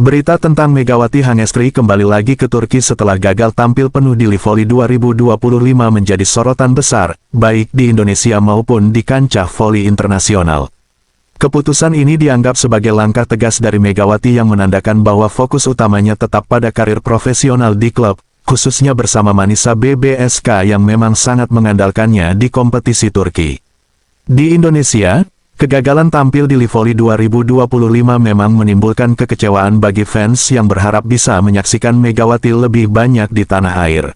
Berita tentang Megawati Hangestri kembali lagi ke Turki setelah gagal tampil penuh di Livoli 2025 menjadi sorotan besar, baik di Indonesia maupun di kancah voli internasional. Keputusan ini dianggap sebagai langkah tegas dari Megawati yang menandakan bahwa fokus utamanya tetap pada karir profesional di klub, khususnya bersama Manisa BBSK yang memang sangat mengandalkannya di kompetisi Turki. Di Indonesia, kegagalan tampil di Livoli 2025 memang menimbulkan kekecewaan bagi fans yang berharap bisa menyaksikan Megawati lebih banyak di tanah air.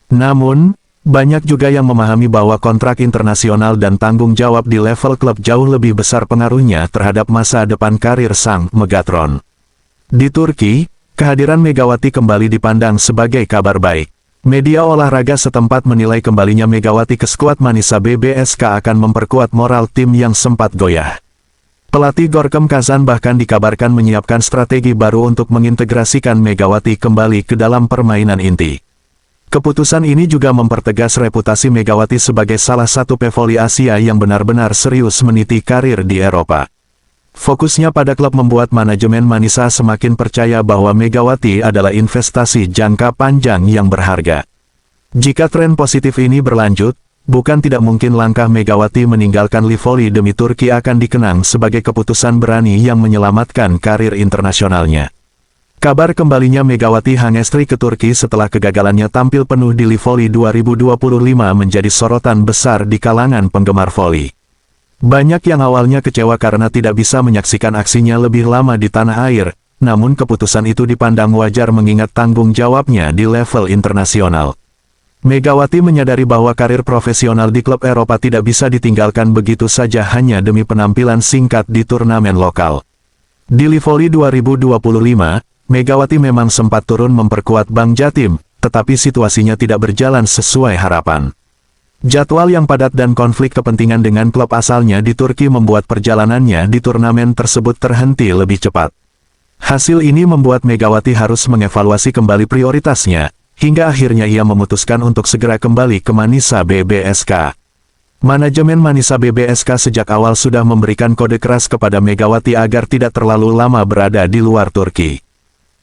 Namun, banyak juga yang memahami bahwa kontrak internasional dan tanggung jawab di level klub jauh lebih besar pengaruhnya terhadap masa depan karir sang Megatron. Di Turki, kehadiran Megawati kembali dipandang sebagai kabar baik. Media olahraga setempat menilai kembalinya Megawati ke skuad Manisa BBSK akan memperkuat moral tim yang sempat goyah. Pelatih Gorkem Kazan bahkan dikabarkan menyiapkan strategi baru untuk mengintegrasikan Megawati kembali ke dalam permainan inti. Keputusan ini juga mempertegas reputasi Megawati sebagai salah satu pevoli Asia yang benar-benar serius meniti karir di Eropa. Fokusnya pada klub membuat manajemen Manisa semakin percaya bahwa Megawati adalah investasi jangka panjang yang berharga. Jika tren positif ini berlanjut, bukan tidak mungkin langkah Megawati meninggalkan Livoli demi Turki akan dikenang sebagai keputusan berani yang menyelamatkan karir internasionalnya. Kabar kembalinya Megawati Hangestri ke Turki setelah kegagalannya tampil penuh di Livoli 2025 menjadi sorotan besar di kalangan penggemar voli. Banyak yang awalnya kecewa karena tidak bisa menyaksikan aksinya lebih lama di tanah air, namun keputusan itu dipandang wajar mengingat tanggung jawabnya di level internasional. Megawati menyadari bahwa karir profesional di klub Eropa tidak bisa ditinggalkan begitu saja hanya demi penampilan singkat di turnamen lokal. Di Livoli 2025, Megawati memang sempat turun memperkuat Bank Jatim, tetapi situasinya tidak berjalan sesuai harapan. Jadwal yang padat dan konflik kepentingan dengan klub asalnya di Turki membuat perjalanannya di turnamen tersebut terhenti lebih cepat. Hasil ini membuat Megawati harus mengevaluasi kembali prioritasnya, hingga akhirnya ia memutuskan untuk segera kembali ke Manisa BBSK. Manajemen Manisa BBSK sejak awal sudah memberikan kode keras kepada Megawati agar tidak terlalu lama berada di luar Turki.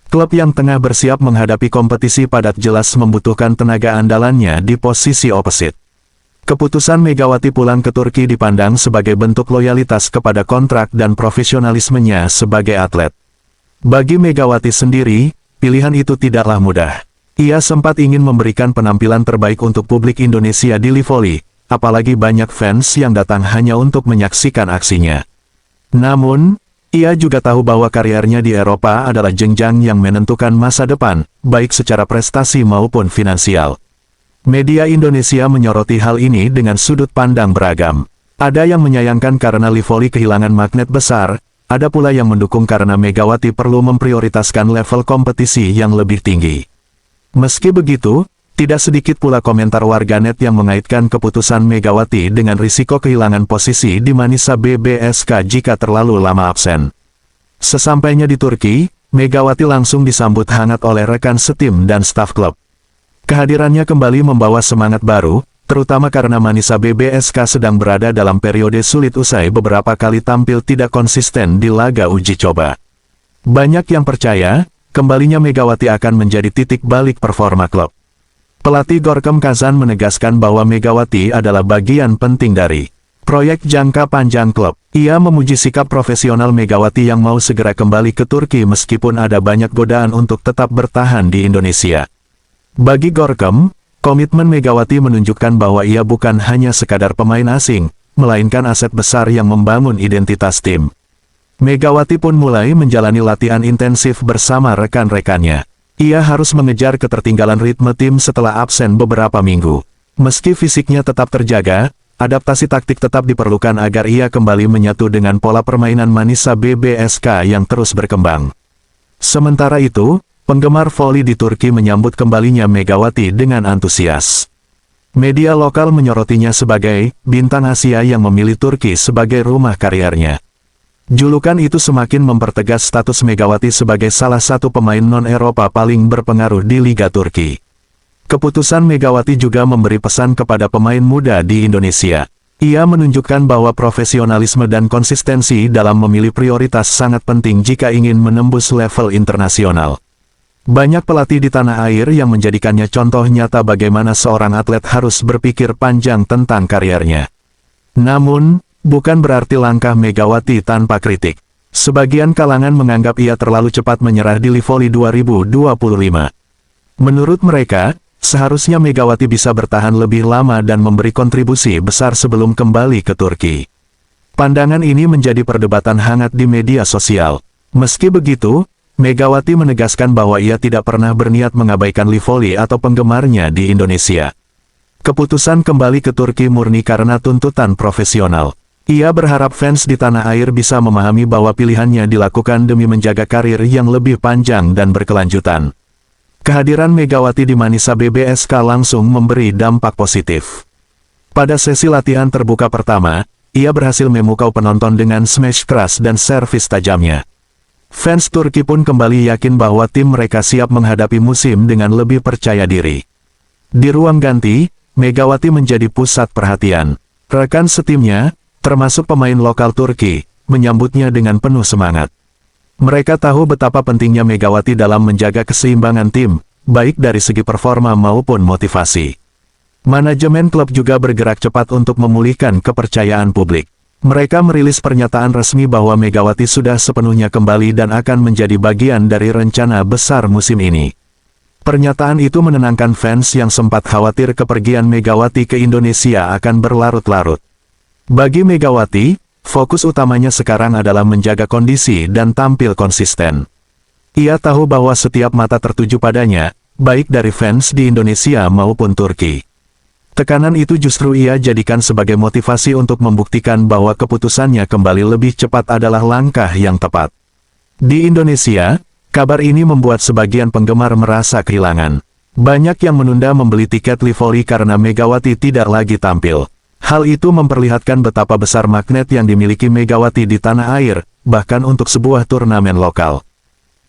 Klub yang tengah bersiap menghadapi kompetisi padat jelas membutuhkan tenaga andalannya di posisi opposite. Keputusan Megawati pulang ke Turki dipandang sebagai bentuk loyalitas kepada kontrak dan profesionalismenya sebagai atlet. Bagi Megawati sendiri, pilihan itu tidaklah mudah. Ia sempat ingin memberikan penampilan terbaik untuk publik Indonesia di Livoli, apalagi banyak fans yang datang hanya untuk menyaksikan aksinya. Namun, ia juga tahu bahwa karirnya di Eropa adalah jenjang yang menentukan masa depan, baik secara prestasi maupun finansial. Media Indonesia menyoroti hal ini dengan sudut pandang beragam. Ada yang menyayangkan karena Livoli kehilangan magnet besar, ada pula yang mendukung karena Megawati perlu memprioritaskan level kompetisi yang lebih tinggi. Meski begitu, tidak sedikit pula komentar warganet yang mengaitkan keputusan Megawati dengan risiko kehilangan posisi di Manisa BBSK jika terlalu lama absen. Sesampainya di Turki, Megawati langsung disambut hangat oleh rekan setim dan staf klub. Kehadirannya kembali membawa semangat baru, terutama karena Manisa BBSK sedang berada dalam periode sulit usai beberapa kali tampil tidak konsisten di laga uji coba. Banyak yang percaya, kembalinya Megawati akan menjadi titik balik performa klub. Pelatih Gorkem Kazan menegaskan bahwa Megawati adalah bagian penting dari proyek jangka panjang klub. Ia memuji sikap profesional Megawati yang mau segera kembali ke Turki meskipun ada banyak godaan untuk tetap bertahan di Indonesia. Bagi Gorkem, komitmen Megawati menunjukkan bahwa ia bukan hanya sekadar pemain asing, melainkan aset besar yang membangun identitas tim. Megawati pun mulai menjalani latihan intensif bersama rekan-rekannya. Ia harus mengejar ketertinggalan ritme tim setelah absen beberapa minggu. Meski fisiknya tetap terjaga, adaptasi taktik tetap diperlukan agar ia kembali menyatu dengan pola permainan Manisa BBSK yang terus berkembang. Sementara itu, penggemar voli di Turki menyambut kembalinya Megawati dengan antusias. Media lokal menyorotnya sebagai bintang Asia yang memilih Turki sebagai rumah karirnya. Julukan itu semakin mempertegas status Megawati sebagai salah satu pemain non-Eropa paling berpengaruh di Liga Turki. Keputusan Megawati juga memberi pesan kepada pemain muda di Indonesia. Ia menunjukkan bahwa profesionalisme dan konsistensi dalam memilih prioritas sangat penting jika ingin menembus level internasional. Banyak pelatih di tanah air yang menjadikannya contoh nyata bagaimana seorang atlet harus berpikir panjang tentang karirnya. Namun, bukan berarti langkah Megawati tanpa kritik. Sebagian kalangan menganggap ia terlalu cepat menyerah di Livoli 2025. Menurut mereka, seharusnya Megawati bisa bertahan lebih lama dan memberi kontribusi besar sebelum kembali ke Turki. Pandangan ini menjadi perdebatan hangat di media sosial. Meski begitu, Megawati menegaskan bahwa ia tidak pernah berniat mengabaikan Livoli atau penggemarnya di Indonesia. Keputusan kembali ke Turki murni karena tuntutan profesional. Ia berharap fans di tanah air bisa memahami bahwa pilihannya dilakukan demi menjaga karir yang lebih panjang dan berkelanjutan. Kehadiran Megawati di Manisa BBSK langsung memberi dampak positif. Pada sesi latihan terbuka pertama, ia berhasil memukau penonton dengan smash keras dan servis tajamnya. Fans Turki pun kembali yakin bahwa tim mereka siap menghadapi musim dengan lebih percaya diri. Di ruang ganti, Megawati menjadi pusat perhatian. Rekan setimnya, termasuk pemain lokal Turki, menyambutnya dengan penuh semangat. Mereka tahu betapa pentingnya Megawati dalam menjaga keseimbangan tim, baik dari segi performa maupun motivasi. Manajemen klub juga bergerak cepat untuk memulihkan kepercayaan publik. Mereka merilis pernyataan resmi bahwa Megawati sudah sepenuhnya kembali dan akan menjadi bagian dari rencana besar musim ini. Pernyataan itu menenangkan fans yang sempat khawatir kepergian Megawati ke Indonesia akan berlarut-larut. Bagi Megawati, fokus utamanya sekarang adalah menjaga kondisi dan tampil konsisten. Ia tahu bahwa setiap mata tertuju padanya, baik dari fans di Indonesia maupun Turki. Tekanan itu justru ia jadikan sebagai motivasi untuk membuktikan bahwa keputusannya kembali lebih cepat adalah langkah yang tepat. Di Indonesia, kabar ini membuat sebagian penggemar merasa kehilangan. Banyak yang menunda membeli tiket Livoli karena Megawati tidak lagi tampil. Hal itu memperlihatkan betapa besar magnet yang dimiliki Megawati di tanah air, bahkan untuk sebuah turnamen lokal.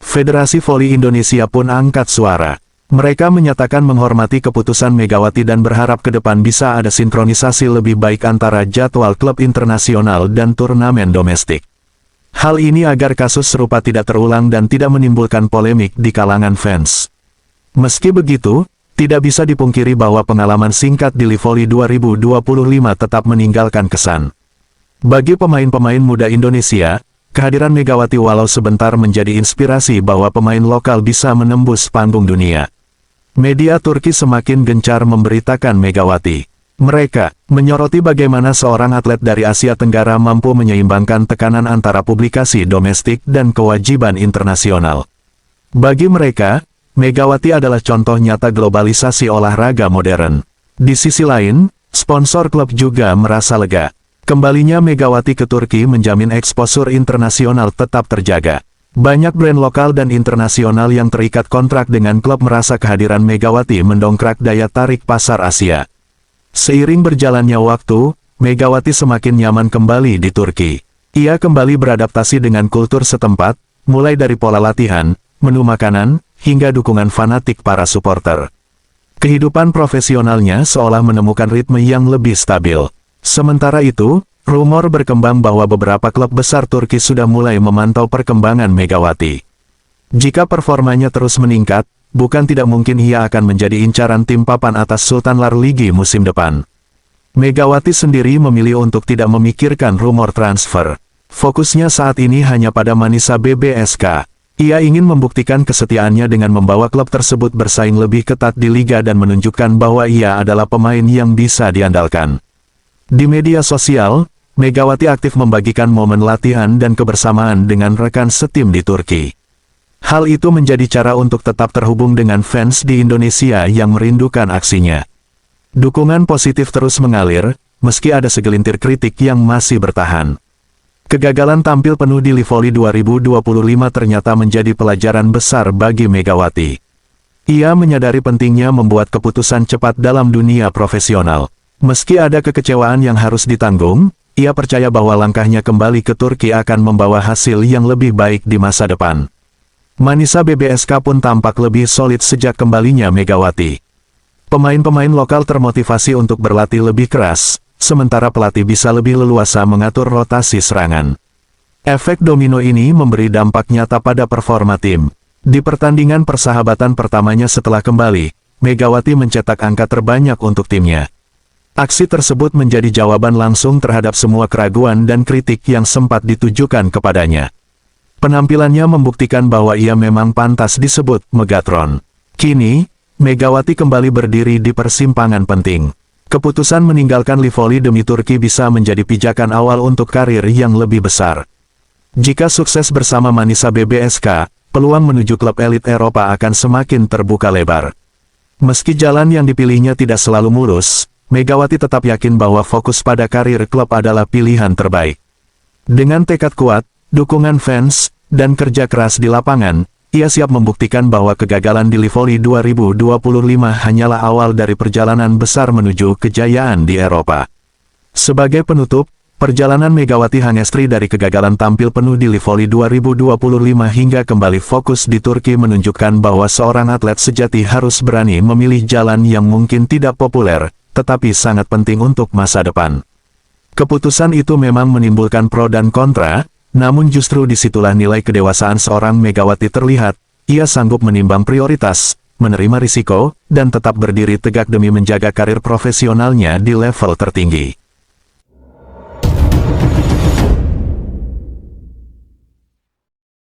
Federasi Voli Indonesia pun angkat suara. Mereka menyatakan menghormati keputusan Megawati dan berharap ke depan bisa ada sinkronisasi lebih baik antara jadwal klub internasional dan turnamen domestik. Hal ini agar kasus serupa tidak terulang dan tidak menimbulkan polemik di kalangan fans. Meski begitu, tidak bisa dipungkiri bahwa pengalaman singkat di Livoli 2025 tetap meninggalkan kesan. Bagi pemain-pemain muda Indonesia, kehadiran Megawati walau sebentar menjadi inspirasi bahwa pemain lokal bisa menembus panggung dunia. Media Turki semakin gencar memberitakan Megawati. Mereka menyoroti bagaimana seorang atlet dari Asia Tenggara mampu menyeimbangkan tekanan antara publikasi domestik dan kewajiban internasional. Bagi mereka, Megawati adalah contoh nyata globalisasi olahraga modern. Di sisi lain, sponsor klub juga merasa lega. Kembalinya Megawati ke Turki menjamin eksposur internasional tetap terjaga. Banyak brand lokal dan internasional yang terikat kontrak dengan klub merasa kehadiran Megawati mendongkrak daya tarik pasar Asia. Seiring berjalannya waktu, Megawati semakin nyaman kembali di Turki. Ia kembali beradaptasi dengan kultur setempat, mulai dari pola latihan, menu makanan, hingga dukungan fanatik para supporter. Kehidupan profesionalnya seolah menemukan ritme yang lebih stabil. Sementara itu, rumor berkembang bahwa beberapa klub besar Turki sudah mulai memantau perkembangan Megawati. Jika performanya terus meningkat, bukan tidak mungkin ia akan menjadi incaran tim papan atas Sultan Lar Ligi musim depan. Megawati sendiri memilih untuk tidak memikirkan rumor transfer. Fokusnya saat ini hanya pada Manisa BBSK. Ia ingin membuktikan kesetiaannya dengan membawa klub tersebut bersaing lebih ketat di liga dan menunjukkan bahwa ia adalah pemain yang bisa diandalkan. Di media sosial, Megawati aktif membagikan momen latihan dan kebersamaan dengan rekan setim di Turki. Hal itu menjadi cara untuk tetap terhubung dengan fans di Indonesia yang merindukan aksinya. Dukungan positif terus mengalir, meski ada segelintir kritik yang masih bertahan. Kegagalan tampil penuh di Livoli 2025 ternyata menjadi pelajaran besar bagi Megawati. Ia menyadari pentingnya membuat keputusan cepat dalam dunia profesional. Meski ada kekecewaan yang harus ditanggung, ia percaya bahwa langkahnya kembali ke Turki akan membawa hasil yang lebih baik di masa depan. Manisa BBSK pun tampak lebih solid sejak kembalinya Megawati. Pemain-pemain lokal termotivasi untuk berlatih lebih keras, sementara pelatih bisa lebih leluasa mengatur rotasi serangan. Efek domino ini memberi dampak nyata pada performa tim. Di pertandingan persahabatan pertamanya setelah kembali, Megawati mencetak angka terbanyak untuk timnya. Aksi tersebut menjadi jawaban langsung terhadap semua keraguan dan kritik yang sempat ditujukan kepadanya. Penampilannya membuktikan bahwa ia memang pantas disebut Megatron. Kini, Megawati kembali berdiri di persimpangan penting. Keputusan meninggalkan Livoli demi Turki bisa menjadi pijakan awal untuk karir yang lebih besar. Jika sukses bersama Manisa BBSK, peluang menuju klub elit Eropa akan semakin terbuka lebar. Meski jalan yang dipilihnya tidak selalu mulus, Megawati tetap yakin bahwa fokus pada karir klub adalah pilihan terbaik. Dengan tekad kuat, dukungan fans, dan kerja keras di lapangan, ia siap membuktikan bahwa kegagalan di Livoli 2025 hanyalah awal dari perjalanan besar menuju kejayaan di Eropa. Sebagai penutup, perjalanan Megawati Hangestri dari kegagalan tampil penuh di Livoli 2025 hingga kembali fokus di Turki menunjukkan bahwa seorang atlet sejati harus berani memilih jalan yang mungkin tidak populer, tetapi sangat penting untuk masa depan. Keputusan itu memang menimbulkan pro dan kontra, namun justru disitulah nilai kedewasaan seorang Megawati terlihat. Ia sanggup menimbang prioritas, menerima risiko, dan tetap berdiri tegak demi menjaga karir profesionalnya di level tertinggi.